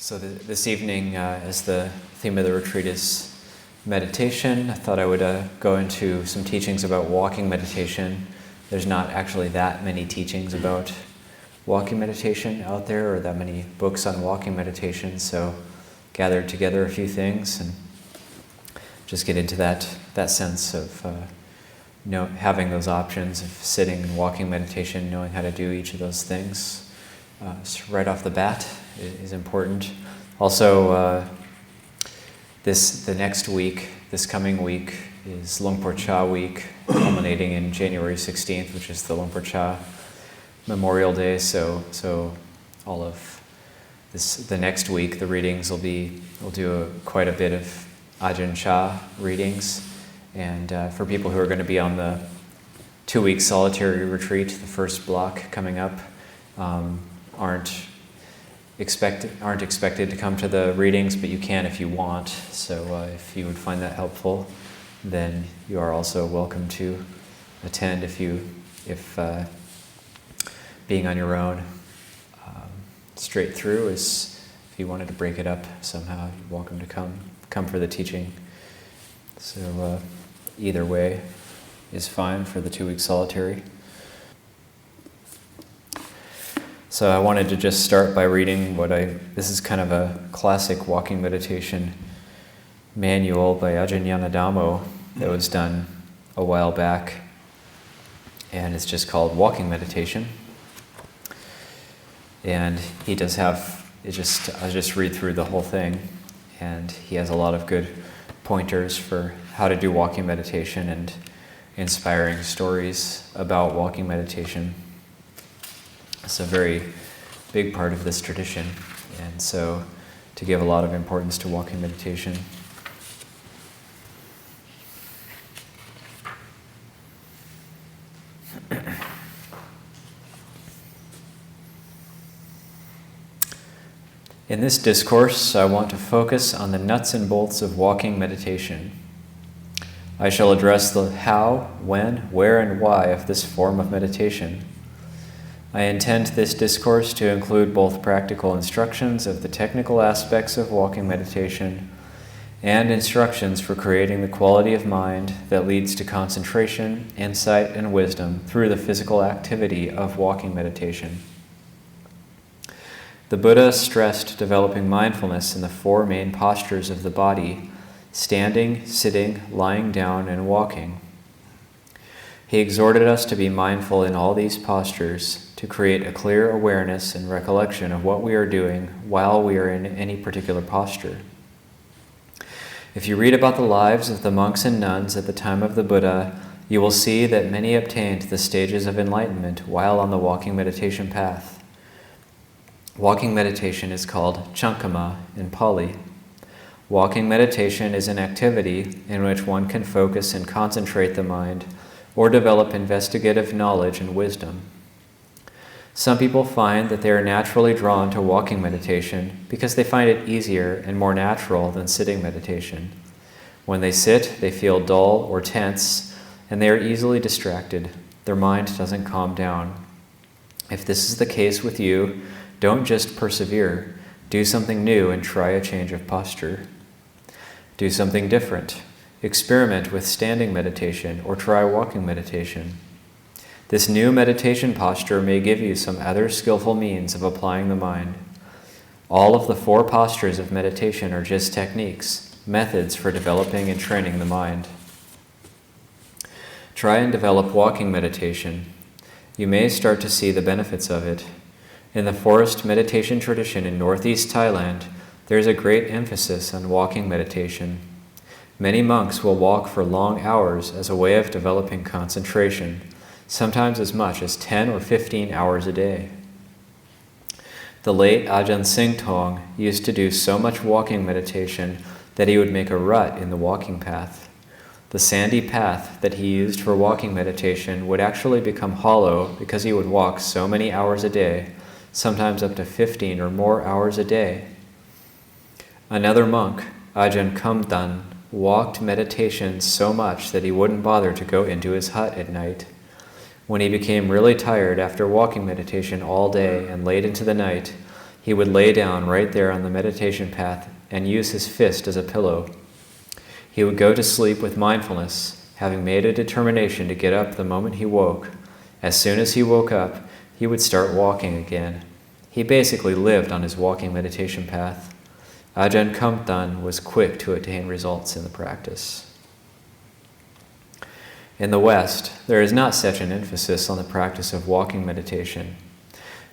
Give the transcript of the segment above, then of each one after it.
So this evening, as the theme of the retreat is meditation, I thought I would go into some teachings about walking meditation. There's not actually that many teachings about walking meditation out there, or that many books on walking meditation, so gathered together a few things and just get into that sense of having those options of sitting and walking meditation, knowing how to do each of those things. Right off the bat is important. Also, the next week, this coming week, is Luang Cha week, culminating in January 16th, which is the Luang Cha Memorial Day. So all of the next week, the readings we'll do quite a bit of Ajahn Chah readings. And for people who are going to be on the 2-week solitary retreat, the first block coming up, aren't expected to come to the readings, but you can if you want. So if you would find that helpful, then you are also welcome to attend. If being on your own straight through is, if you wanted to break it up somehow, you're welcome to come for the teaching. So either way is fine for the 2-week solitary. So I wanted to just start by reading this is kind of a classic walking meditation manual by Ajahn Ñāṇidhammo that was done a while back, and it's just called Walking Meditation. And he does have, I'll just read through the whole thing, and he has a lot of good pointers for how to do walking meditation and inspiring stories about walking meditation. It's a very big part of this tradition, and so to give a lot of importance to walking meditation. In this discourse, I want to focus on the nuts and bolts of walking meditation. I shall address the how, when, where, and why of this form of meditation. I intend this discourse to include both practical instructions of the technical aspects of walking meditation and instructions for creating the quality of mind that leads to concentration, insight, and wisdom through the physical activity of walking meditation. The Buddha stressed developing mindfulness in the 4 main postures of the body: standing, sitting, lying down, and walking. He exhorted us to be mindful in all these postures, to create a clear awareness and recollection of what we are doing while we are in any particular posture. If you read about the lives of the monks and nuns at the time of the Buddha, you will see that many obtained the stages of enlightenment while on the walking meditation path. Walking meditation is called chankama in Pali. Walking meditation is an activity in which one can focus and concentrate the mind or develop investigative knowledge and wisdom. Some people find that they are naturally drawn to walking meditation because they find it easier and more natural than sitting meditation. When they sit, they feel dull or tense, and they are easily distracted. Their mind doesn't calm down. If this is the case with you, don't just persevere. Do something new and try a change of posture. Do something different. Experiment with standing meditation or try walking meditation. This new meditation posture may give you some other skillful means of applying the mind. All of the 4 postures of meditation are just techniques, methods for developing and training the mind. Try and develop walking meditation. You may start to see the benefits of it. In the forest meditation tradition in northeast Thailand, there is a great emphasis on walking meditation. Many monks will walk for long hours as a way of developing concentration, sometimes as much as 10 or 15 hours a day. The late Ajahn Singtong used to do so much walking meditation that he would make a rut in the walking path. The sandy path that he used for walking meditation would actually become hollow because he would walk so many hours a day, sometimes up to 15 or more hours a day. Another monk, Ajahn Kamdan, walked meditation so much that he wouldn't bother to go into his hut at night. When he became really tired after walking meditation all day and late into the night, he would lay down right there on the meditation path and use his fist as a pillow. He would go to sleep with mindfulness, having made a determination to get up the moment he woke. As soon as he woke up, he would start walking again. He basically lived on his walking meditation path. Ajahn Kamtan was quick to attain results in the practice. In the West, there is not such an emphasis on the practice of walking meditation.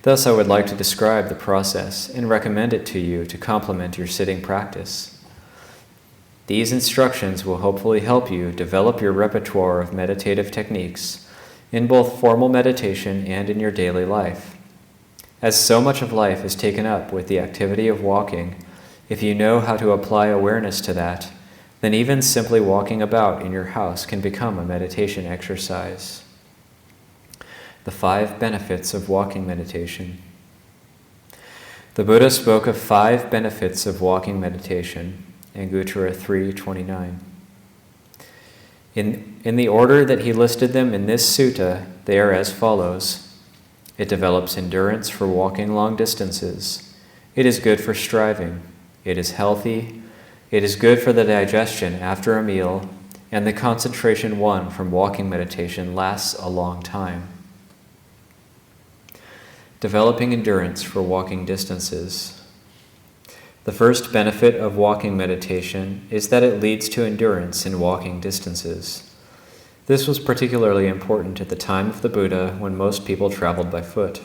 Thus, I would like to describe the process and recommend it to you to complement your sitting practice. These instructions will hopefully help you develop your repertoire of meditative techniques in both formal meditation and in your daily life. As so much of life is taken up with the activity of walking, if you know how to apply awareness to that, then even simply walking about in your house can become a meditation exercise. The 5 benefits of walking meditation. The Buddha spoke of 5 benefits of walking meditation, Anguttara 3:29. In the order that he listed them in this sutta, they are as follows. It develops endurance for walking long distances. It is good for striving. It is healthy. It is good for the digestion after a meal, and the concentration won from walking meditation lasts a long time. Developing endurance for walking distances. The first benefit of walking meditation is that it leads to endurance in walking distances. This was particularly important at the time of the Buddha when most people traveled by foot.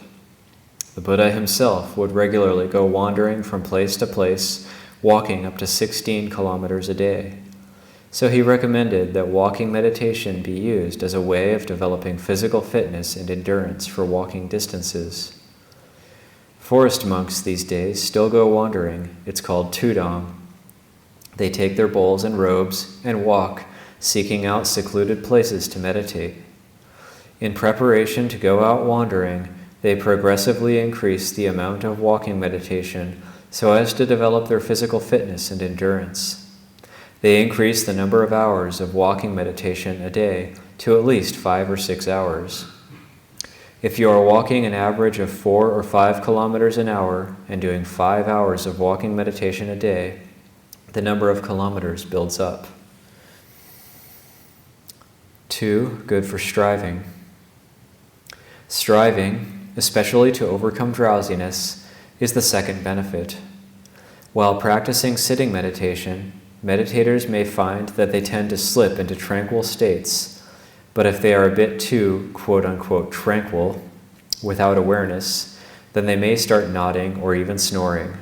The Buddha himself would regularly go wandering from place to place, walking up to 16 kilometers a day. So he recommended that walking meditation be used as a way of developing physical fitness and endurance for walking distances. Forest monks these days still go wandering. It's called tudong. They take their bowls and robes and walk, seeking out secluded places to meditate. In preparation to go out wandering, they progressively increase the amount of walking meditation so as to develop their physical fitness and endurance. They increase the number of hours of walking meditation a day to at least 5 or 6 hours. If you are walking an average of 4 or 5 kilometers an hour and doing 5 hours of walking meditation a day, the number of kilometers builds up. 2, good for striving. Striving, especially to overcome drowsiness, is the second benefit. While practicing sitting meditation, meditators may find that they tend to slip into tranquil states, but if they are a bit too, quote-unquote, tranquil, without awareness, then they may start nodding or even snoring.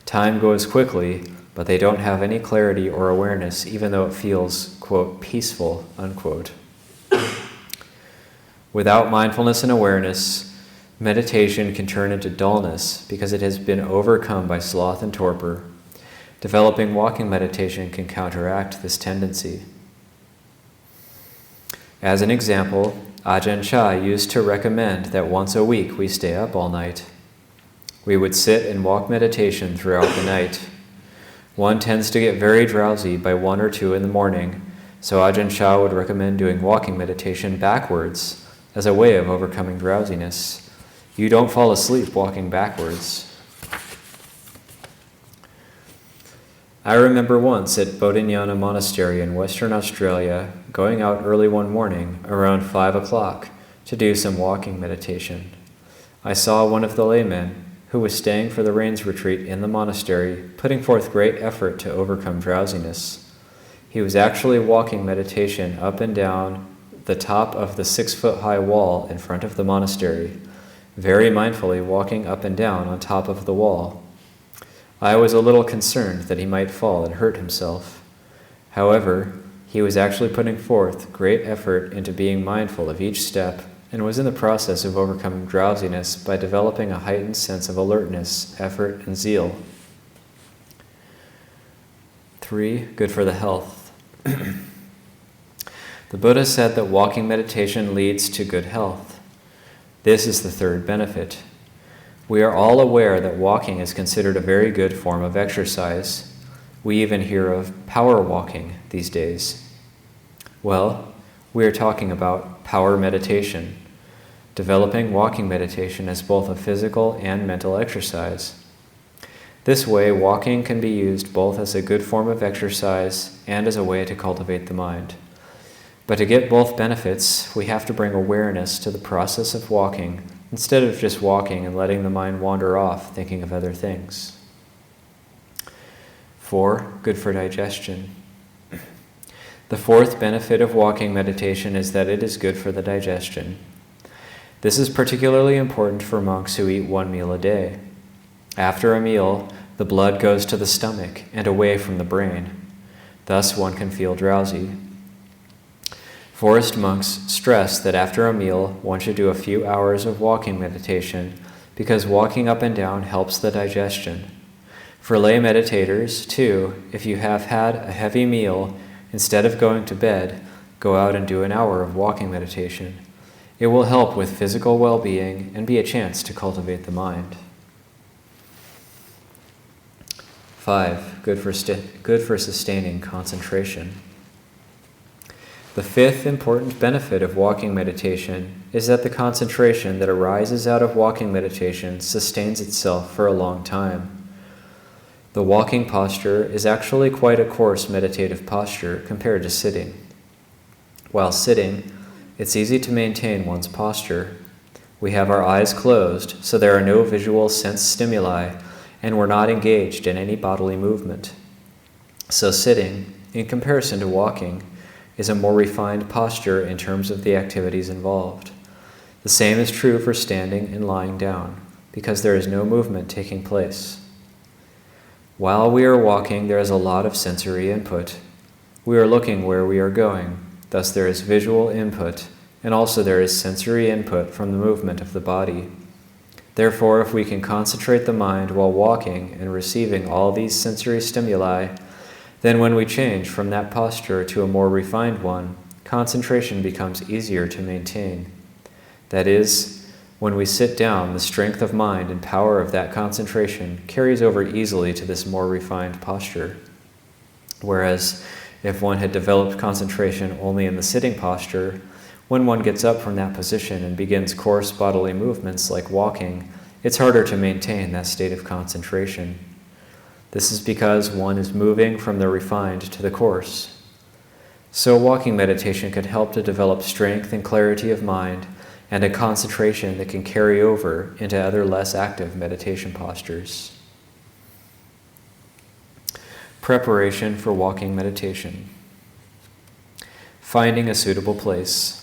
Time goes quickly, but they don't have any clarity or awareness, even though it feels, quote, peaceful, unquote. Without mindfulness and awareness, meditation can turn into dullness because it has been overcome by sloth and torpor. Developing walking meditation can counteract this tendency. As an example, Ajahn Chah used to recommend that once a week we stay up all night. We would sit and walk meditation throughout the night. One tends to get very drowsy by 1 or 2 in the morning, so Ajahn Chah would recommend doing walking meditation backwards as a way of overcoming drowsiness. You don't fall asleep walking backwards. I remember once at Bodhinyana Monastery in Western Australia going out early one morning around 5 o'clock to do some walking meditation. I saw one of the laymen who was staying for the rains retreat in the monastery putting forth great effort to overcome drowsiness. He was actually walking meditation up and down the top of the 6-foot-high wall in front of the monastery, very mindfully walking up and down on top of the wall. I was a little concerned that he might fall and hurt himself. However, he was actually putting forth great effort into being mindful of each step and was in the process of overcoming drowsiness by developing a heightened sense of alertness, effort, and zeal. 3, good for the health. The Buddha said that walking meditation leads to good health. This is the third benefit. We are all aware that walking is considered a very good form of exercise. We even hear of power walking these days. Well, we are talking about power meditation. developing walking meditation as both a physical and mental exercise. This way, walking can be used both as a good form of exercise and as a way to cultivate the mind. But to get both benefits, we have to bring awareness to the process of walking instead of just walking and letting the mind wander off thinking of other things. 4. Good for digestion. The fourth benefit of walking meditation is that it is good for the digestion. This is particularly important for monks who eat one meal a day. After a meal, the blood goes to the stomach and away from the brain. Thus, one can feel drowsy. Forest monks stress that after a meal, one should do a few hours of walking meditation because walking up and down helps the digestion. For lay meditators, too, if you have had a heavy meal, instead of going to bed, go out and do an hour of walking meditation. It will help with physical well-being and be a chance to cultivate the mind. 5. Good for sustaining concentration. The fifth important benefit of walking meditation is that the concentration that arises out of walking meditation sustains itself for a long time. The walking posture is actually quite a coarse meditative posture compared to sitting. While sitting, it's easy to maintain one's posture. We have our eyes closed, so there are no visual sense stimuli, and we're not engaged in any bodily movement. So sitting, in comparison to walking, is a more refined posture in terms of the activities involved. The same is true for standing and lying down, because there is no movement taking place. While we are walking, there is a lot of sensory input. We are looking where we are going, thus there is visual input, and also there is sensory input from the movement of the body. Therefore, if we can concentrate the mind while walking and receiving all these sensory stimuli, then when we change from that posture to a more refined one, concentration becomes easier to maintain. That is, when we sit down, the strength of mind and power of that concentration carries over easily to this more refined posture. Whereas, if one had developed concentration only in the sitting posture, when one gets up from that position and begins coarse bodily movements like walking, it's harder to maintain that state of concentration. This is because one is moving from the refined to the coarse. So walking meditation can help to develop strength and clarity of mind and a concentration that can carry over into other less active meditation postures. Preparation for walking meditation. Finding a suitable place.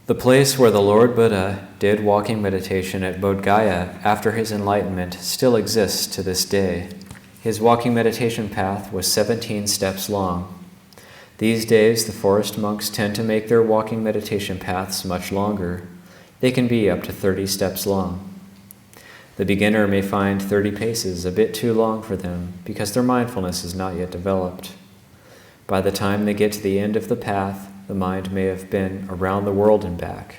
The place where the Lord Buddha did walking meditation at Bodh Gaya after his enlightenment still exists to this day. His walking meditation path was 17 steps long. These days, the forest monks tend to make their walking meditation paths much longer. They can be up to 30 steps long. The beginner may find 30 paces a bit too long for them because their mindfulness is not yet developed. By the time they get to the end of the path, the mind may have been around the world and back.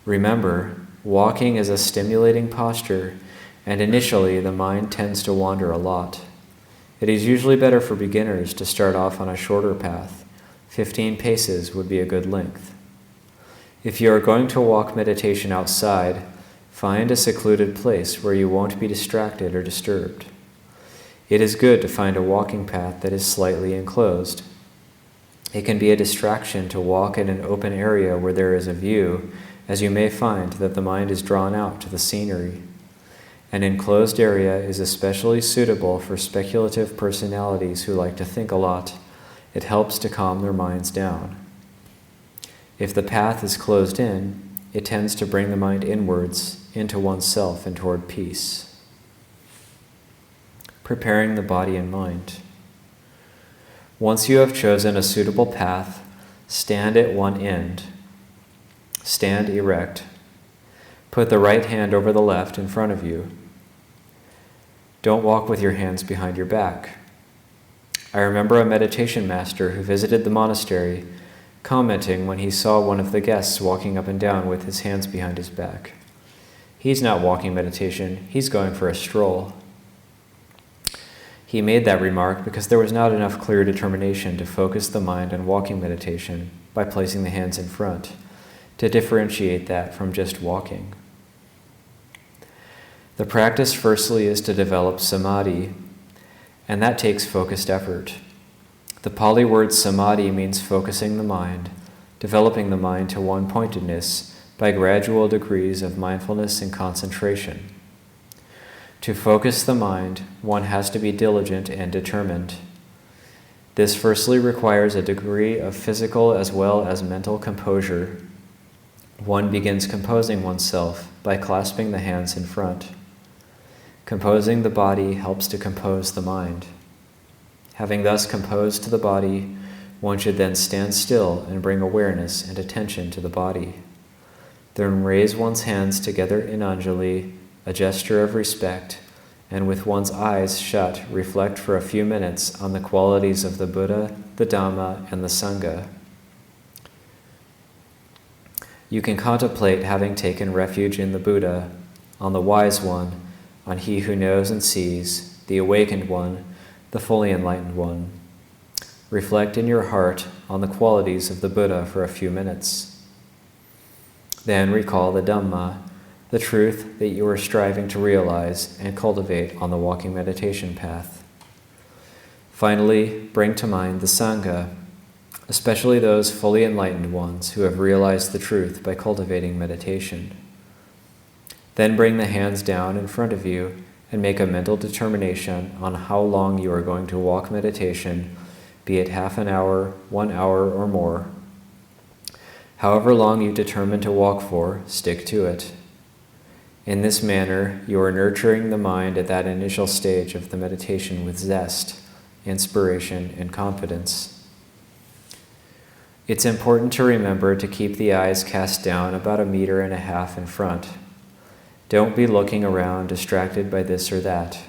Remember, walking is a stimulating posture, and initially the mind tends to wander a lot. It is usually better for beginners to start off on a shorter path. 15 paces would be a good length. If you are going to walk meditation outside, find a secluded place where you won't be distracted or disturbed. It is good to find a walking path that is slightly enclosed. It can be a distraction to walk in an open area where there is a view, as you may find that the mind is drawn out to the scenery. An enclosed area is especially suitable for speculative personalities who like to think a lot. It helps to calm their minds down. If the path is closed in, it tends to bring the mind inwards, into oneself and toward peace. Preparing the body and mind. Once you have chosen a suitable path, stand at one end. Stand erect. Put the right hand over the left in front of you. Don't walk with your hands behind your back. I remember a meditation master who visited the monastery commenting when he saw one of the guests walking up and down with his hands behind his back. He's not walking meditation, he's going for a stroll. He made that remark because there was not enough clear determination to focus the mind on walking meditation by placing the hands in front, to differentiate that from just walking. The practice firstly is to develop samadhi, and that takes focused effort. The Pali word samadhi means focusing the mind, developing the mind to one-pointedness by gradual degrees of mindfulness and concentration. To focus the mind, one has to be diligent and determined. This firstly requires a degree of physical as well as mental composure. One begins composing oneself by clasping the hands in front. Composing the body helps to compose the mind. Having thus composed the body, one should then stand still and bring awareness and attention to the body. Then raise one's hands together in Anjali, a gesture of respect, and with one's eyes shut, reflect for a few minutes on the qualities of the Buddha, the Dhamma, and the Sangha. You can contemplate having taken refuge in the Buddha, on the wise one, on he who knows and sees, the awakened one, the fully enlightened one. Reflect in your heart on the qualities of the Buddha for a few minutes. Then recall the Dhamma, the truth that you are striving to realize and cultivate on the walking meditation path. Finally, bring to mind the Sangha, especially those fully enlightened ones who have realized the truth by cultivating meditation. Then bring the hands down in front of you and make a mental determination on how long you are going to walk meditation, be it half an hour, 1 hour, or more. However long you determine to walk for, stick to it. In this manner, you are nurturing the mind at that initial stage of the meditation with zest, inspiration, and confidence. It's important to remember to keep the eyes cast down about 1.5 meters in front. Don't be looking around distracted by this or that.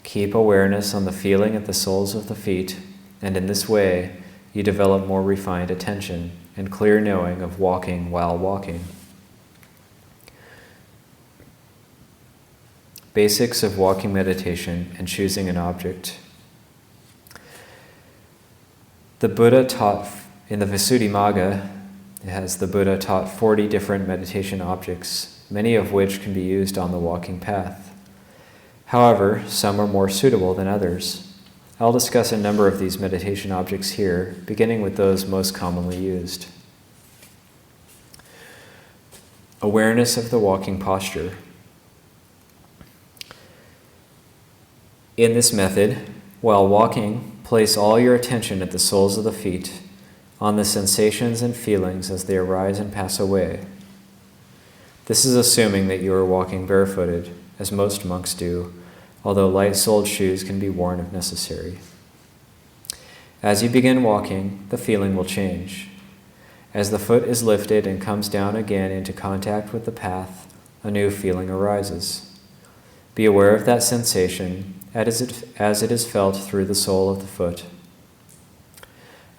Keep awareness on the feeling at the soles of the feet, and in this way, you develop more refined attention and clear knowing of walking while walking. Basics of walking meditation and choosing an object. The Buddha taught in the Visuddhimagga, the Buddha taught 40 different meditation objects, many of which can be used on the walking path. However, some are more suitable than others. I'll discuss a number of these meditation objects here, beginning with those most commonly used. Awareness of the walking posture. In this method, while walking, place all your attention at the soles of the feet, on the sensations and feelings as they arise and pass away. This is assuming that you are walking barefooted, as most monks do, although light-soled shoes can be worn if necessary. As you begin walking, the feeling will change. As the foot is lifted and comes down again into contact with the path, a new feeling arises. Be aware of that sensation as it is felt through the sole of the foot.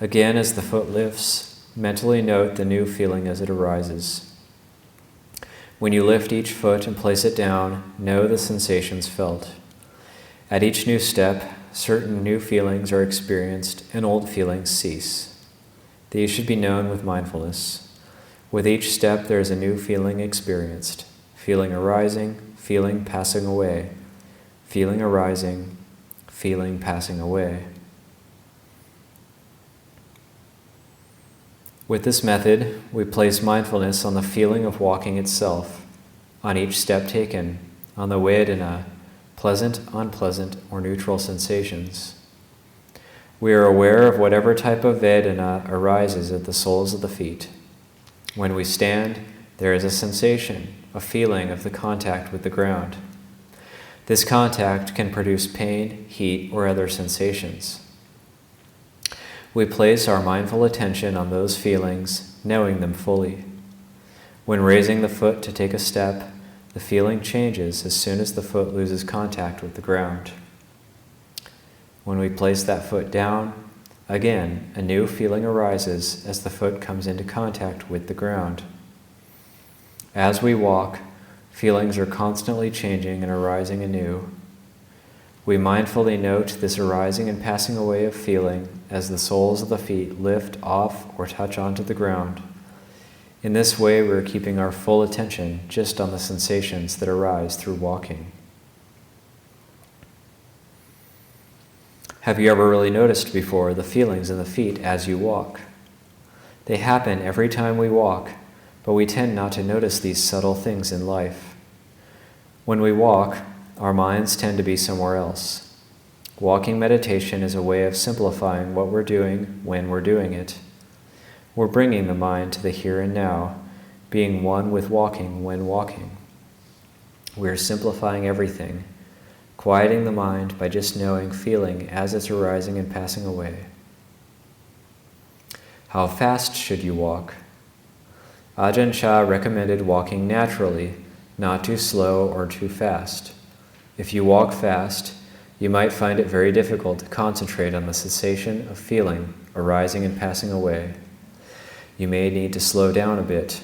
Again, as the foot lifts, mentally note the new feeling as it arises. When you lift each foot and place it down, know the sensations felt. At each new step, certain new feelings are experienced and old feelings cease. These should be known with mindfulness. With each step, there is a new feeling experienced. Feeling arising, feeling passing away. Feeling arising, feeling passing away. With this method, we place mindfulness on the feeling of walking itself, on each step taken, on the Vedana, pleasant, unpleasant, or neutral sensations. We are aware of whatever type of Vedana arises at the soles of the feet. When we stand, there is a sensation, a feeling of the contact with the ground. This contact can produce pain, heat, or other sensations. We place our mindful attention on those feelings, knowing them fully. When raising the foot to take a step, the feeling changes as soon as the foot loses contact with the ground. When we place that foot down, again, a new feeling arises as the foot comes into contact with the ground. As we walk, feelings are constantly changing and arising anew. We mindfully note this arising and passing away of feeling as the soles of the feet lift off or touch onto the ground. In this way, we're keeping our full attention just on the sensations that arise through walking. Have you ever really noticed before the feelings in the feet as you walk? They happen every time we walk, but we tend not to notice these subtle things in life. When we walk, our minds tend to be somewhere else. Walking meditation is a way of simplifying what we're doing when we're doing it. We're bringing the mind to the here and now, being one with walking when walking. We're simplifying everything, quieting the mind by just knowing feeling as it's arising and passing away. How fast should you walk? Ajahn Chah recommended walking naturally, not too slow or too fast. If you walk fast, you might find it very difficult to concentrate on the sensation of feeling arising and passing away. You may need to slow down a bit.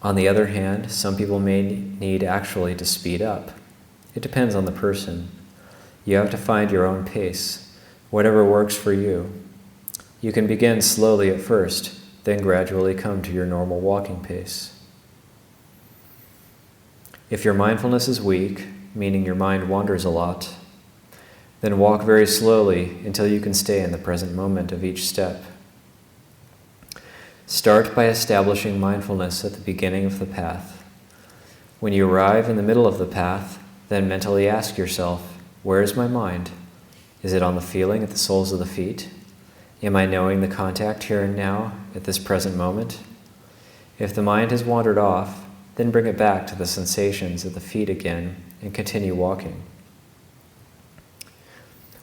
On the other hand, some people may need actually to speed up. It depends on the person. You have to find your own pace, whatever works for you. You can begin slowly at first, then gradually come to your normal walking pace. If your mindfulness is weak, meaning your mind wanders a lot, then walk very slowly until you can stay in the present moment of each step. Start by establishing mindfulness at the beginning of the path. When you arrive in the middle of the path, then mentally ask yourself, where is my mind? Is it on the feeling at the soles of the feet? Am I knowing the contact here and now at this present moment? If the mind has wandered off, then bring it back to the sensations at the feet again and continue walking.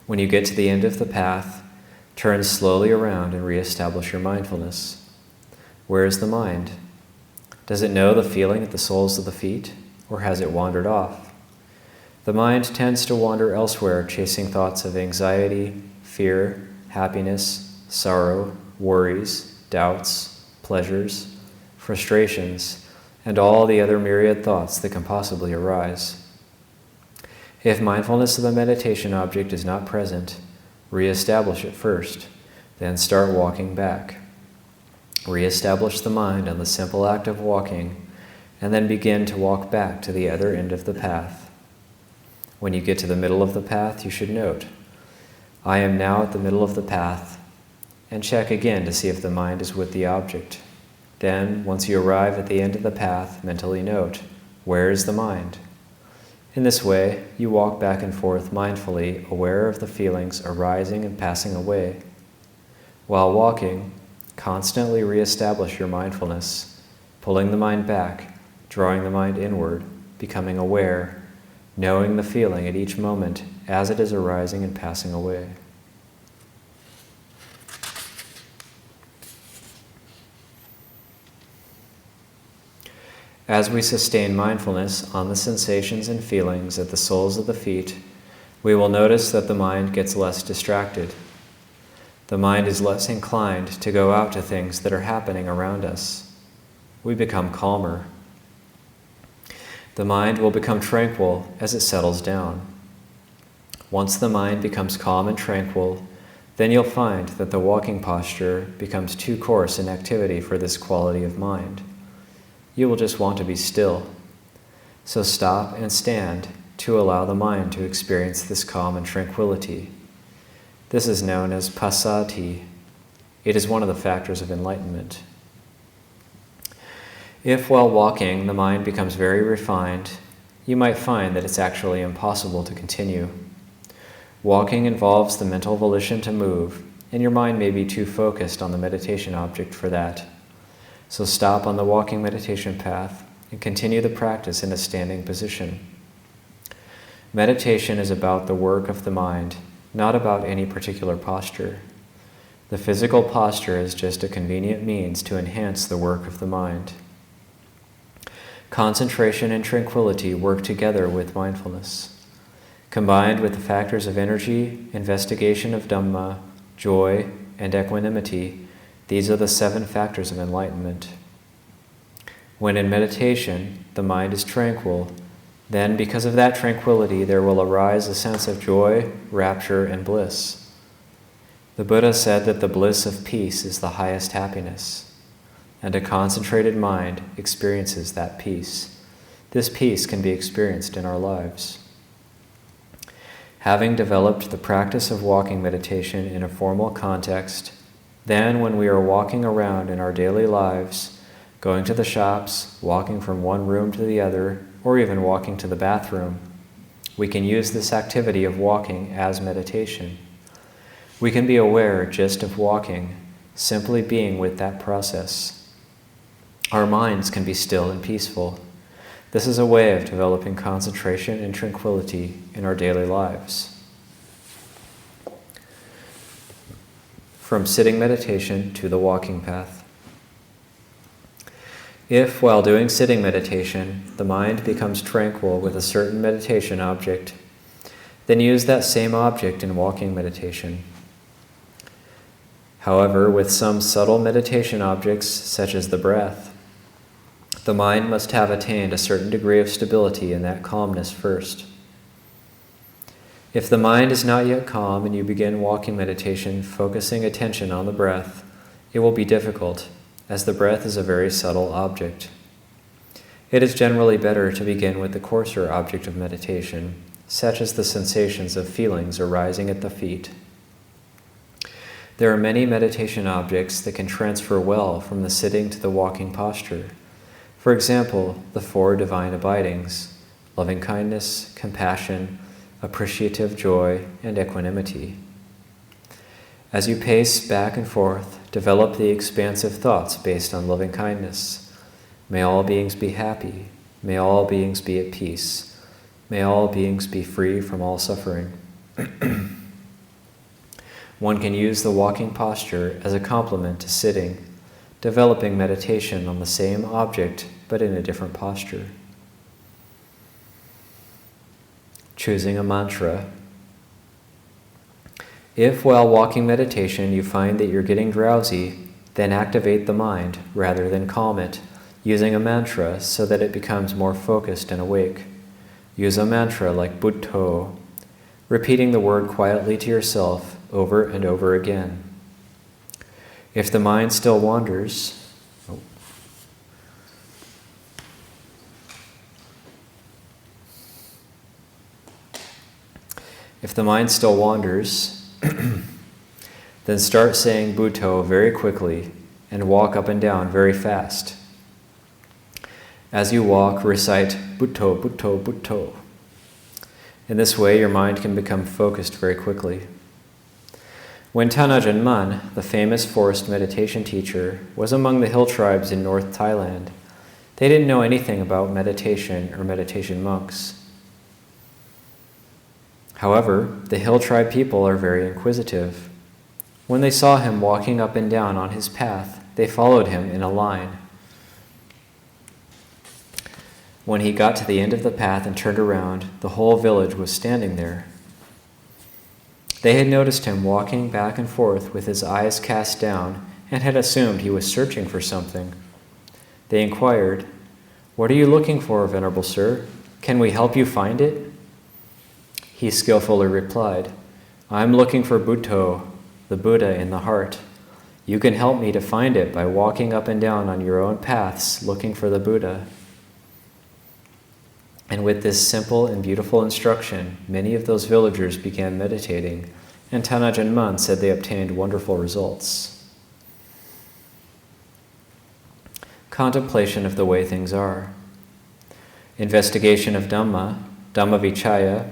When you get to the end of the path, turn slowly around and reestablish your mindfulness. Where is the mind? Does it know the feeling at the soles of the feet, or has it wandered off? The mind tends to wander elsewhere, chasing thoughts of anxiety, fear, happiness, sorrow, worries, doubts, pleasures, frustrations, and all the other myriad thoughts that can possibly arise. If mindfulness of the meditation object is not present, re-establish it first, then start walking back. Re-establish the mind on the simple act of walking, and then begin to walk back to the other end of the path. When you get to the middle of the path, you should note, I am now at the middle of the path, and check again to see if the mind is with the object. Then, once you arrive at the end of the path, mentally note, where is the mind? In this way, you walk back and forth mindfully, aware of the feelings arising and passing away. While walking, constantly re-establish your mindfulness, pulling the mind back, drawing the mind inward, becoming aware, knowing the feeling at each moment as it is arising and passing away. As we sustain mindfulness on the sensations and feelings at the soles of the feet, we will notice that the mind gets less distracted. The mind is less inclined to go out to things that are happening around us. We become calmer. The mind will become tranquil as it settles down. Once the mind becomes calm and tranquil, then you'll find that the walking posture becomes too coarse an activity for this quality of mind. You will just want to be still. So stop and stand to allow the mind to experience this calm and tranquility. This is known as passaddhi. It is one of the factors of enlightenment. If while walking the mind becomes very refined, you might find that it's actually impossible to continue. Walking involves the mental volition to move, and your mind may be too focused on the meditation object for that. So stop on the walking meditation path and continue the practice in a standing position. Meditation is about the work of the mind, not about any particular posture. The physical posture is just a convenient means to enhance the work of the mind. Concentration and tranquility work together with mindfulness. Combined with the factors of energy, investigation of Dhamma, joy, and equanimity, these are the 7 factors of enlightenment. When in meditation, the mind is tranquil, Then, because of that tranquility, there will arise a sense of joy, rapture, and bliss. The Buddha said that the bliss of peace is the highest happiness, and a concentrated mind experiences that peace. This peace can be experienced in our lives. Having developed the practice of walking meditation in a formal context, then when we are walking around in our daily lives, going to the shops, walking from one room to the other, or even walking to the bathroom, we can use this activity of walking as meditation. We can be aware just of walking, simply being with that process. Our minds can be still and peaceful. This is a way of developing concentration and tranquility in our daily lives. From sitting meditation to the walking path. If, while doing sitting meditation, the mind becomes tranquil with a certain meditation object, then use that same object in walking meditation. However, with some subtle meditation objects, such as the breath, the mind must have attained a certain degree of stability in that calmness first. If the mind is not yet calm and you begin walking meditation focusing attention on the breath, it will be difficult, as the breath is a very subtle object. It is generally better to begin with the coarser object of meditation, such as the sensations of feelings arising at the feet. There are many meditation objects that can transfer well from the sitting to the walking posture. For example, the 4 divine abidings: loving kindness, compassion, appreciative joy, and equanimity. As you pace back and forth, develop the expansive thoughts based on loving kindness. May all beings be happy. May all beings be at peace. May all beings be free from all suffering. One can use the walking posture as a complement to sitting, developing meditation on the same object but in a different posture. Choosing a mantra. If while walking meditation you find that you're getting drowsy, then activate the mind rather than calm it, using a mantra so that it becomes more focused and awake. Use a mantra like Buddho, repeating the word quietly to yourself over and over again. If the mind still wanders, then start saying Buddho very quickly and walk up and down very fast. As you walk, recite Buddho, Buddho, Buddho. In this way, your mind can become focused very quickly. When Ajahn Ñāṇiko, the famous forest meditation teacher, was among the hill tribes in North Thailand, they didn't know anything about meditation or meditation monks. However, the hill tribe people are very inquisitive. When they saw him walking up and down on his path, they followed him in a line. When he got to the end of the path and turned around, the whole village was standing there. They had noticed him walking back and forth with his eyes cast down and had assumed he was searching for something. They inquired, "What are you looking for, Venerable Sir? Can we help you find it?" He skillfully replied, "I'm looking for Buddho, the Buddha in the heart. You can help me to find it by walking up and down on your own paths looking for the Buddha." And with this simple and beautiful instruction, many of those villagers began meditating, and Ajahn Ñāṇiko said they obtained wonderful results. Contemplation of the way things are. Investigation of Dhamma, Dhammavichaya,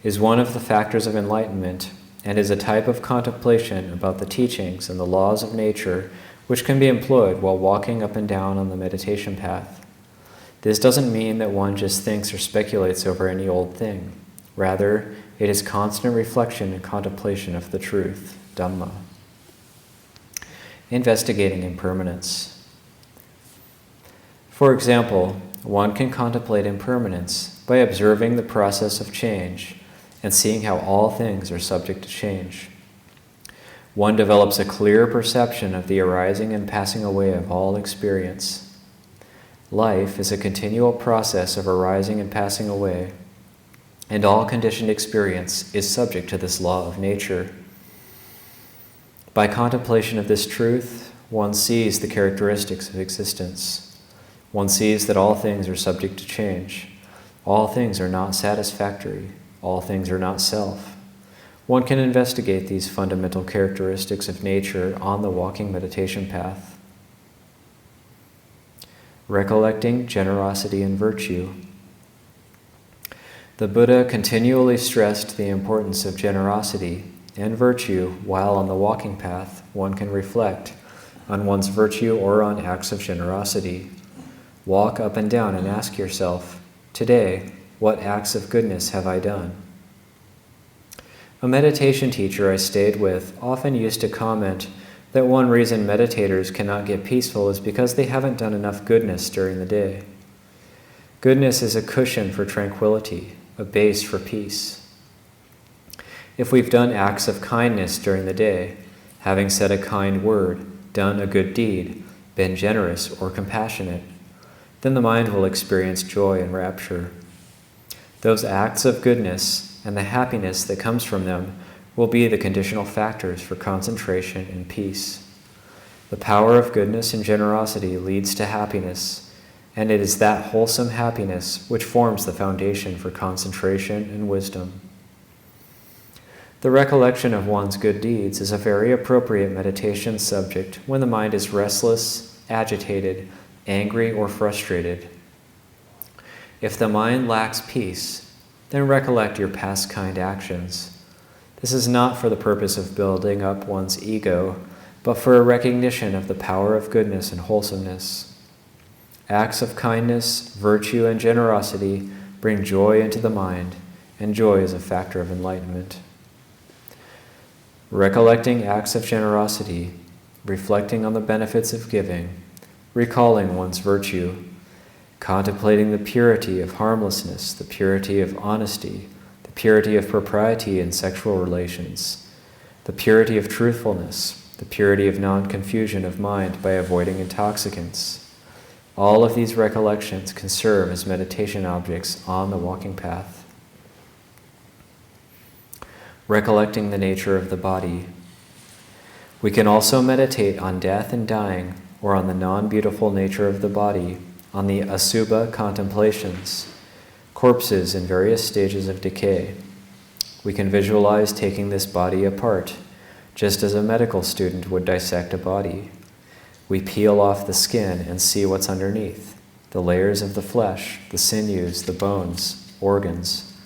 is one of the factors of enlightenment and is a type of contemplation about the teachings and the laws of nature which can be employed while walking up and down on the meditation path. This doesn't mean that one just thinks or speculates over any old thing. Rather, it is constant reflection and contemplation of the truth, Dhamma. Investigating impermanence. For example, one can contemplate impermanence by observing the process of change and seeing how all things are subject to change. One develops a clear perception of the arising and passing away of all experience. Life is a continual process of arising and passing away, and all conditioned experience is subject to this law of nature. By contemplation of this truth, one sees the characteristics of existence. One sees that all things are subject to change. All things are not satisfactory. All things are not self. One can investigate these fundamental characteristics of nature on the walking meditation path. Recollecting generosity and virtue. The Buddha continually stressed the importance of generosity and virtue while on the walking path. One can reflect on one's virtue or on acts of generosity. Walk up and down and ask yourself, today, what acts of goodness have I done? A meditation teacher I stayed with often used to comment that one reason meditators cannot get peaceful is because they haven't done enough goodness during the day. Goodness is a cushion for tranquility, a base for peace. If we've done acts of kindness during the day, having said a kind word, done a good deed, been generous or compassionate, then the mind will experience joy and rapture. Those acts of goodness and the happiness that comes from them will be the conditional factors for concentration and peace. The power of goodness and generosity leads to happiness, and it is that wholesome happiness which forms the foundation for concentration and wisdom. The recollection of one's good deeds is a very appropriate meditation subject when the mind is restless, agitated, angry, or frustrated. If the mind lacks peace, then recollect your past kind actions. This is not for the purpose of building up one's ego, but for a recognition of the power of goodness and wholesomeness. Acts of kindness, virtue, and generosity bring joy into the mind, and joy is a factor of enlightenment. Recollecting acts of generosity, reflecting on the benefits of giving, recalling one's virtue, contemplating the purity of harmlessness, the purity of honesty, the purity of propriety in sexual relations, the purity of truthfulness, the purity of non-confusion of mind by avoiding intoxicants. All of these recollections can serve as meditation objects on the walking path. Recollecting the nature of the body. We can also meditate on death and dying, or on the non-beautiful nature of the body, on the asubha contemplations, corpses in various stages of decay. We can visualize taking this body apart, just as a medical student would dissect a body. We peel off the skin and see what's underneath, the layers of the flesh, the sinews, the bones, organs.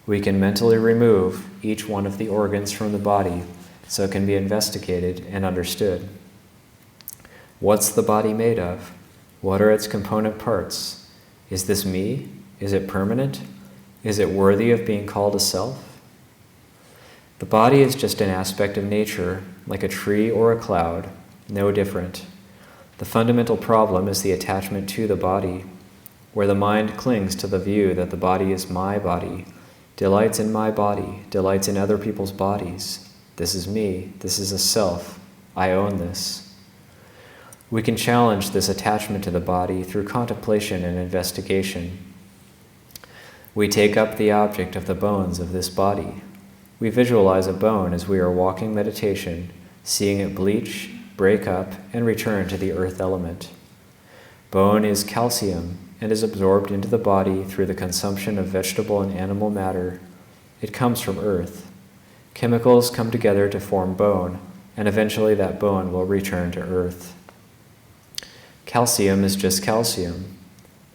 We can mentally remove each one of the organs from the body so it can be investigated and understood. What's the body made of? What are its component parts? Is this me? Is it permanent? Is it worthy of being called a self? The body is just an aspect of nature, like a tree or a cloud, no different. The fundamental problem is the attachment to the body, where the mind clings to the view that the body is my body, delights in my body, delights in other people's bodies. This is me, this is a self, I own this. We can challenge this attachment to the body through contemplation and investigation. We take up the object of the bones of this body. We visualize a bone as we are walking meditation, seeing it bleach, break up, and return to the earth element. Bone is calcium and is absorbed into the body through the consumption of vegetable and animal matter. It comes from earth. Chemicals come together to form bone, and eventually that bone will return to earth. Calcium is just calcium.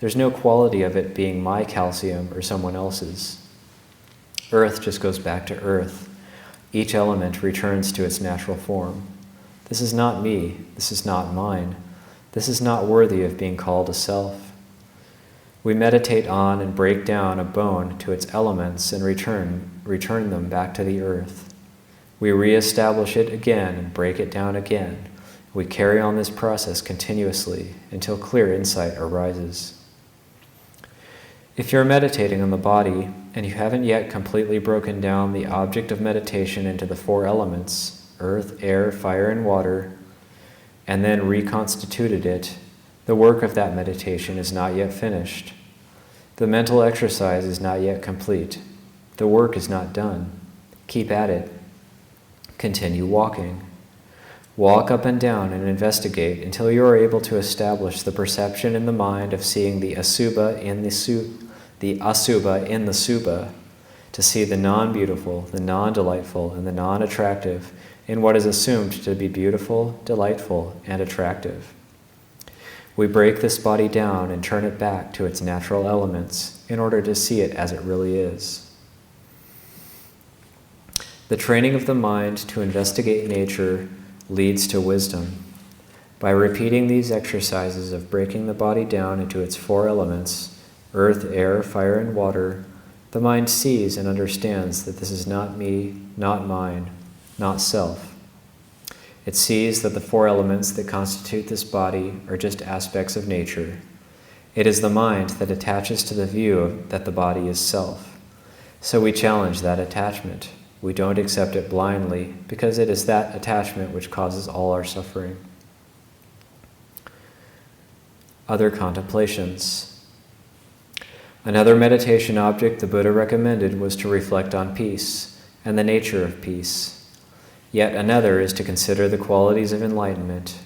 There's no quality of it being my calcium or someone else's. Earth just goes back to earth. Each element returns to its natural form. This is not me. This is not mine. This is not worthy of being called a self. We meditate on and break down a bone to its elements and return them back to the earth. We reestablish it again and break it down again. We carry on this process continuously until clear insight arises. If you're meditating on the body and you haven't yet completely broken down the object of meditation into the four elements, earth, air, fire, and water, and then reconstituted it, The work of that meditation is not yet finished. The mental exercise is not yet complete. The work is not done. Keep at it. Continue walking. Walk up and down and investigate until you are able to establish the perception in the mind of seeing the asubha in the asubha in the subha, to see the non-beautiful, the non-delightful, and the non-attractive in what is assumed to be beautiful, delightful, and attractive. We break this body down and turn it back to its natural elements in order to see it as it really is. The training of the mind to investigate nature leads to wisdom. By repeating these exercises of breaking the body down into its four elements, earth, air, fire, and water, the mind sees and understands that this is not me, not mine, not self. It sees that the four elements that constitute this body are just aspects of nature. It is the mind that attaches to the view that the body is self. So we challenge that attachment. We don't accept it blindly because it is that attachment which causes all our suffering. Other contemplations. Another meditation object the Buddha recommended was to reflect on peace and the nature of peace. Yet another is to consider the qualities of enlightenment.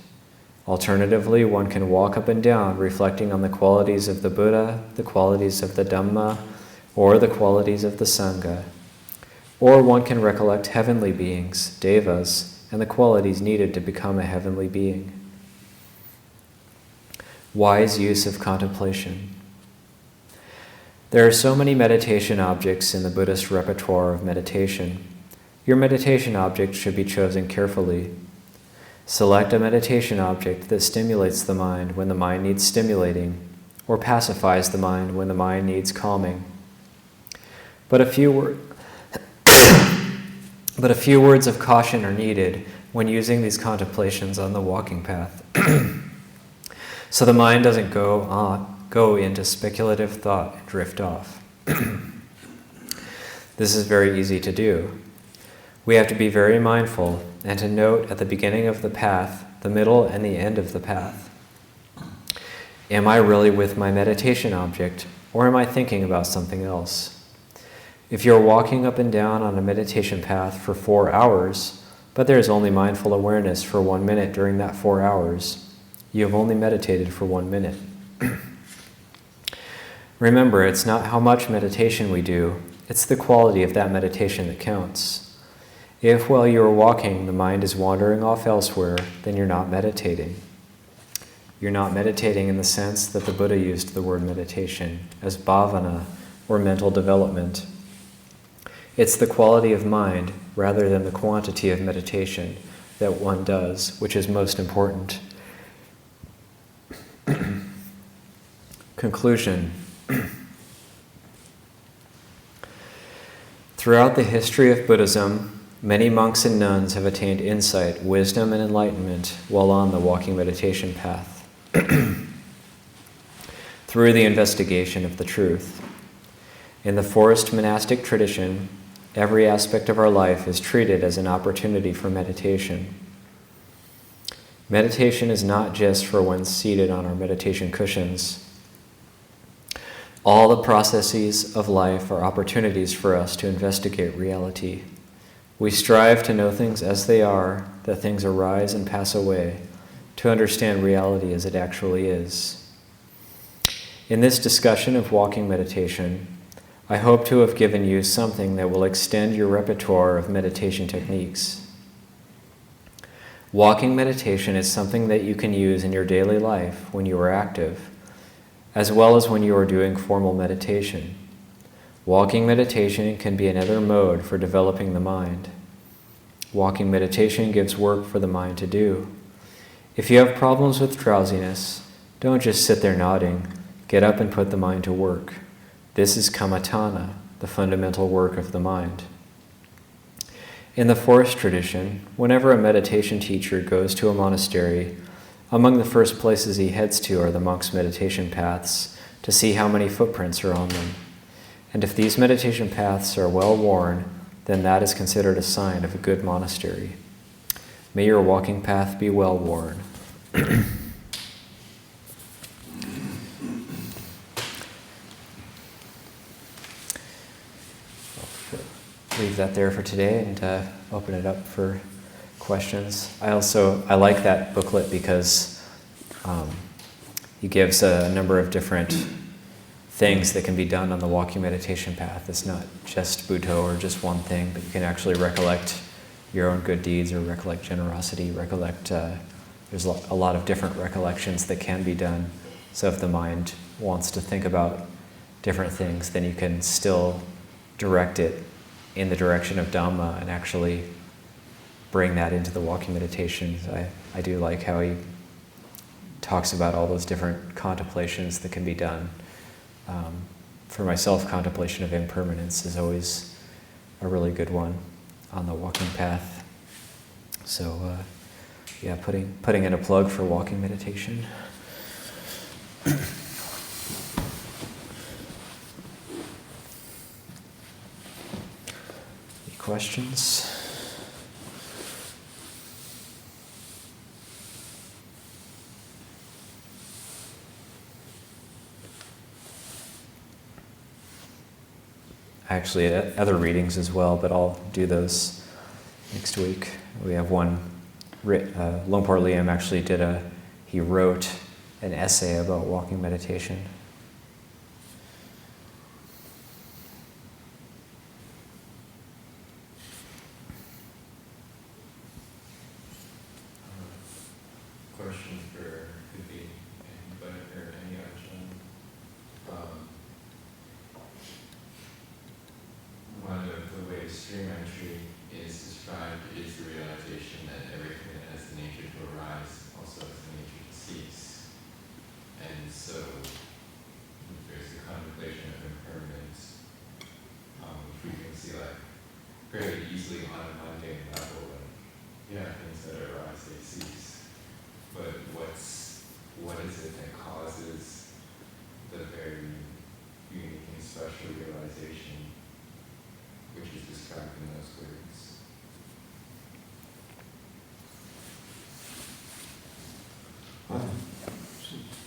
Alternatively, one can walk up and down reflecting on the qualities of the Buddha, the qualities of the Dhamma, or the qualities of the Sangha. Or one can recollect heavenly beings, devas, and the qualities needed to become a heavenly being. Wise use of contemplation. There are so many meditation objects in the Buddhist repertoire of meditation. Your meditation object should be chosen carefully. Select a meditation object that stimulates the mind when the mind needs stimulating, or pacifies the mind when the mind needs calming. But a few words of caution are needed when using these contemplations on the walking path, so the mind doesn't go into speculative thought and drift off. This is very easy to do. We have to be very mindful and to note at the beginning of the path, the middle, and the end of the path. Am I really with my meditation object, or am I thinking about something else? If you're walking up and down on a meditation path for 4 hours, but there is only mindful awareness for 1 minute during that 4 hours, you have only meditated for 1 minute. Remember, it's not how much meditation we do, it's the quality of that meditation that counts. If while you are walking the mind is wandering off elsewhere, then you're not meditating. You're not meditating in the sense that the Buddha used the word meditation as bhavana, or mental development. It's the quality of mind rather than the quantity of meditation that one does, which is most important. Conclusion. Throughout the history of Buddhism, many monks and nuns have attained insight, wisdom, and enlightenment while on the walking meditation path through the investigation of the truth. In the forest monastic tradition, every aspect of our life is treated as an opportunity for meditation. Meditation is not just for when seated on our meditation cushions. All the processes of life are opportunities for us to investigate reality. We strive to know things as they are, that things arise and pass away, to understand reality as it actually is. In this discussion of walking meditation, I hope to have given you something that will extend your repertoire of meditation techniques. Walking meditation is something that you can use in your daily life when you are active, as well as when you are doing formal meditation. Walking meditation can be another mode for developing the mind. Walking meditation gives work for the mind to do. If you have problems with drowsiness, don't just sit there nodding. Get up and put the mind to work. This is kammatthana, the fundamental work of the mind. In the forest tradition, whenever a meditation teacher goes to a monastery, among the first places he heads to are the monks' meditation paths to see how many footprints are on them. And if these meditation paths are well worn, then that is considered a sign of a good monastery. May your walking path be well worn. leave that there for today and open it up for questions. I like that booklet because he gives a number of different things that can be done on the walking meditation path. It's not just Buddho or just one thing, but you can actually recollect your own good deeds or recollect generosity, there's a lot of different recollections that can be done. So if the mind wants to think about different things, then you can still direct it in the direction of Dhamma and actually bring that into the walking meditations. I do like how he talks about all those different contemplations that can be done. For myself, contemplation of impermanence is always a really good one on the walking path. So, putting in a plug for walking meditation. Any questions? Actually, other readings as well, but I'll do those next week. We have one. Lumpur Liam actually he wrote an essay about walking meditation. Question could be anybody or any Ajahn. One of the ways stream entry is described is the realization that everything that has the nature to arise also has the nature to cease. And so there's the contemplation of impermanence, which we can see very easily on a mundane level. Things that arise, they cease. But what is it that causes the very unique and special realization which is described in those words? Well,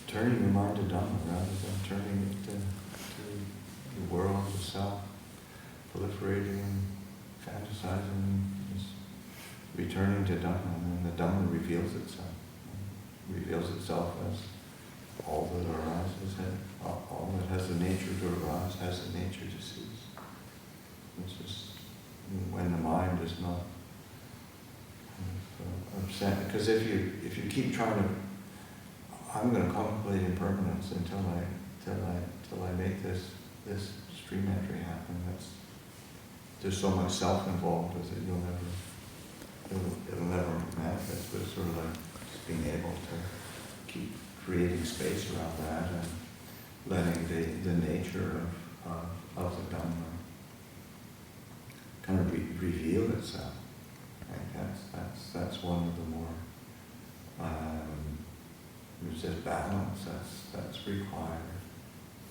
turning your mind to Dhamma rather than turning it to the world, the self, proliferating, fantasizing, just returning to Dhamma, and then the Dhamma reveals itself. As all that arises, all that has the nature to arise has the nature to cease. It's just when the mind is not upset. Because if you keep trying to, I'm going to contemplate impermanence until I make this stream entry happen. There's so much self involved with it. It'll never manifest. But it's sort of like just being able to keep creating space around that and letting the nature of the Dhamma kind of reveal itself. Right? That's one of the more there's this balance that's required,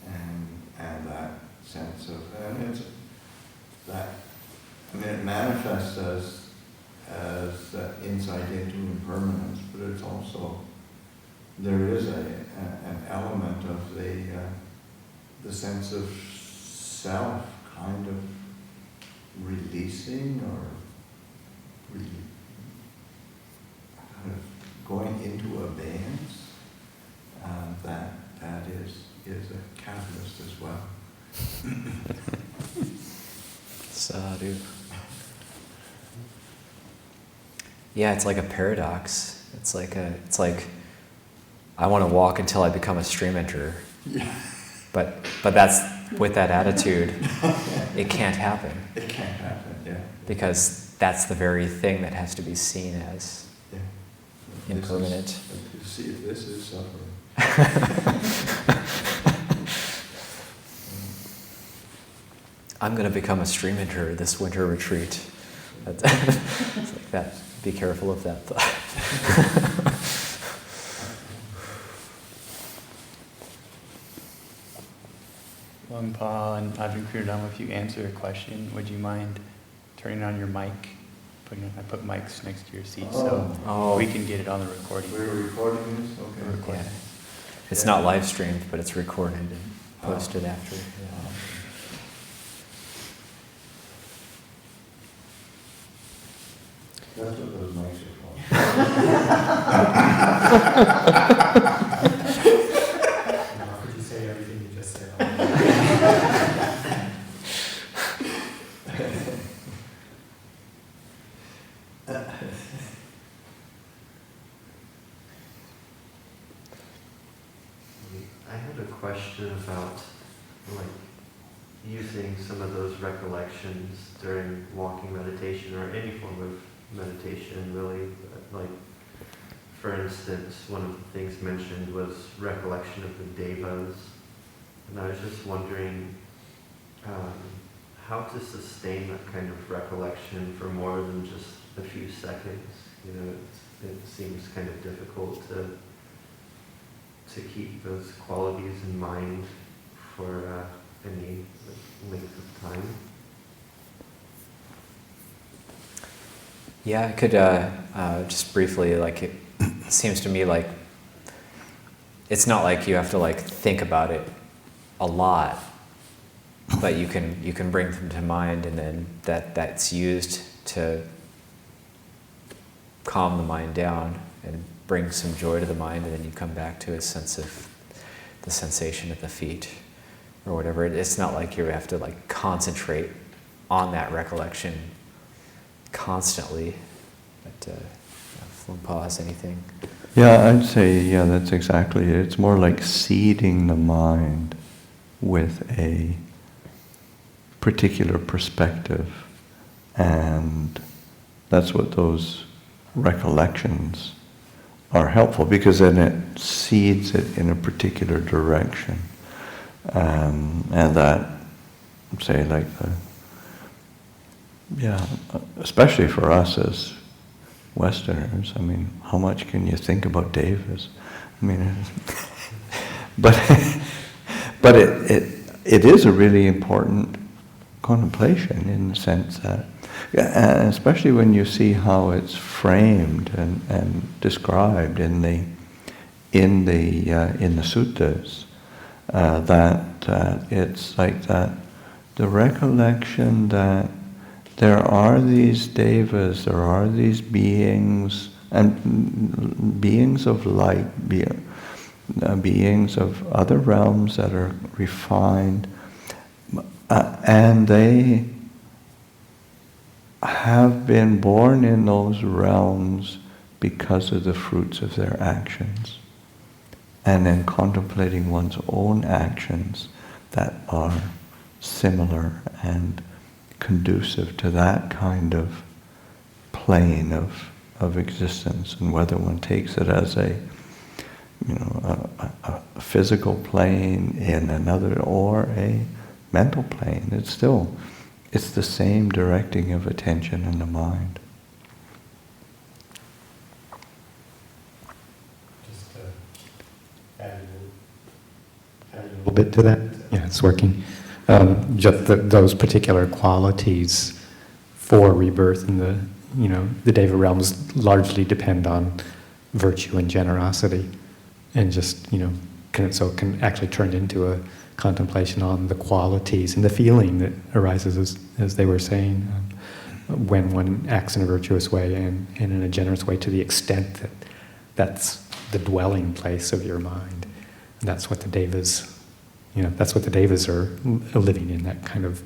and that sense of, and it's that, it manifests as that insight into impermanence, but it's also, there is an element of the sense of self kind of releasing or kind of going into abeyance. That is a catalyst as well. Sadhu. Yeah, it's like a paradox. It's like I want to walk until I become a stream enterer. Yeah. But that's, with that attitude, it can't happen. It can't happen, yeah. Because that's the very thing that has to be seen as impermanent. This is suffering. I'm going to become a stream enterer this winter retreat. It's like that. Be careful of that thought. Lungpa and Ajahn Nyanadhammo, if you answer a question, would you mind turning on your mic? I put mics next to your seat so we can get it on the recording. We're recording this? Okay. Recording. Yeah. It's not live streamed, but it's recorded and posted after. Yeah. That's what those mics are for. How could you say everything you just said? I had a question about using some of those recollections during walking meditation or any form of meditation, really. For instance, one of the things mentioned was recollection of the devas, and I was just wondering how to sustain that kind of recollection for more than just a few seconds. It seems kind of difficult to keep those qualities in mind for any length of time. Yeah, I could just briefly, it seems to me like it's not like you have to think about it a lot, but you can bring them to mind, and then that's used to calm the mind down and bring some joy to the mind, and then you come back to a sense of the sensation at the feet or whatever. It's not like you have to concentrate on that recollection constantly. But if Lumpah has anything? Yeah, I'd say, that's exactly it. It's more like seeding the mind with a particular perspective, and that's what those recollections are helpful, because then it seeds it in a particular direction. And that, say, especially for us as Westerners, how much can you think about devas? But it is a really important contemplation in the sense that, and especially when you see how it's framed and described in the suttas, that it's like that, the recollection that there are these devas, there are these beings, and beings of light, beings of other realms that are refined, and they have been born in those realms because of the fruits of their actions. And then contemplating one's own actions that are similar and conducive to that kind of plane of existence, and whether one takes it as a physical plane in another or a mental plane, it's the same directing of attention in the mind. Just to add a little bit to that. Yeah, it's working. Just those particular qualities for rebirth in the Deva realms largely depend on virtue and generosity, and just can actually turn into a contemplation on the qualities and the feeling that arises, as they were saying, when one acts in a virtuous way and in a generous way, to the extent that that's the dwelling place of your mind. And that's what the Devas, that's what the Devas are living in, that kind of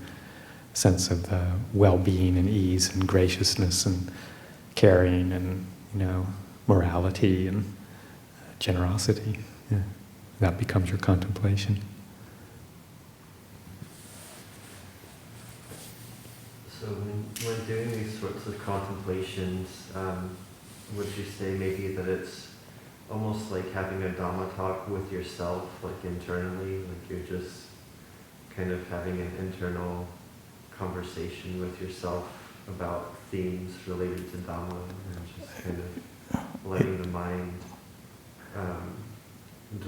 sense of well-being and ease and graciousness and caring and, morality and generosity. Yeah. That becomes your contemplation. So when doing these sorts of contemplations, would you say maybe that it's almost like having a Dhamma talk with yourself, internally, you're just kind of having an internal conversation with yourself about themes related to Dhamma, and just kind of letting the mind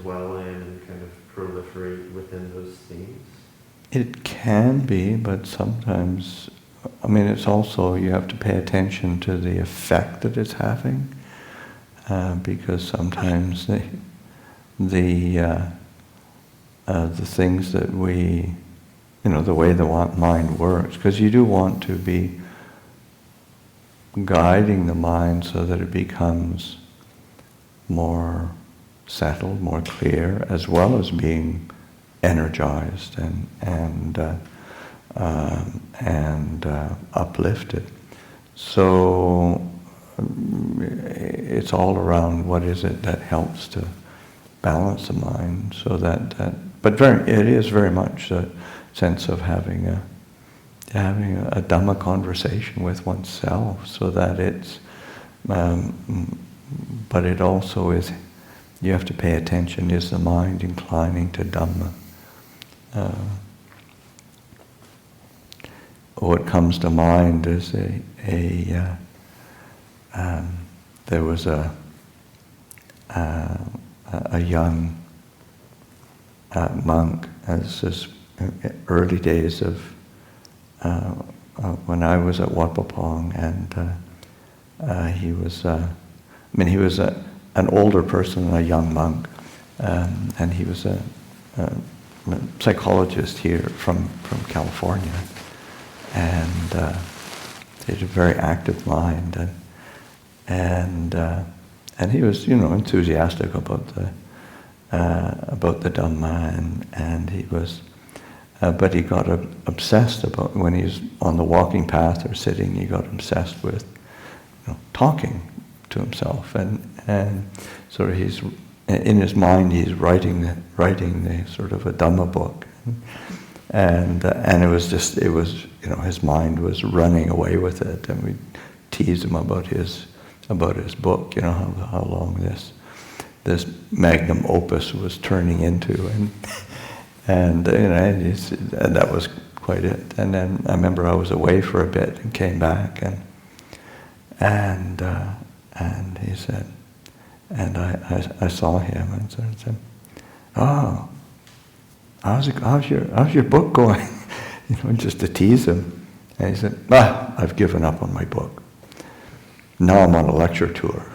dwell in and kind of proliferate within those themes? It can be, but sometimes, it's also, you have to pay attention to the effect that it's having, because sometimes the things that we, the way the mind works, because you do want to be guiding the mind so that it becomes more settled, more clear, as well as being energized and uplifted. So it's all around what is it that helps to balance the mind, so but it is very much a sense of having a Dhamma conversation with oneself, so that it's, but it also is, you have to pay attention, is the mind inclining to Dhamma? What comes to mind is there was a young monk, this is early days of when I was at Wat Pah Pong, and he was an older person, a young monk, and he was a psychologist here from California, and he had a very active mind, and he was, enthusiastic about the Dhamma, and he was, but he got obsessed about, when he's on the walking path or sitting, he got obsessed with talking to himself, and sort of he's in his mind he's writing the sort of a Dhamma book, and it was his mind was running away with it, and we teased him about his book, how long this magnum opus was turning into, and that was quite it. And then I remember I was away for a bit and came back, and he said, and I saw him and said, "Oh, how's your book going?" Just to tease him. And he said, "I've given up on my book. Now I'm on a lecture tour."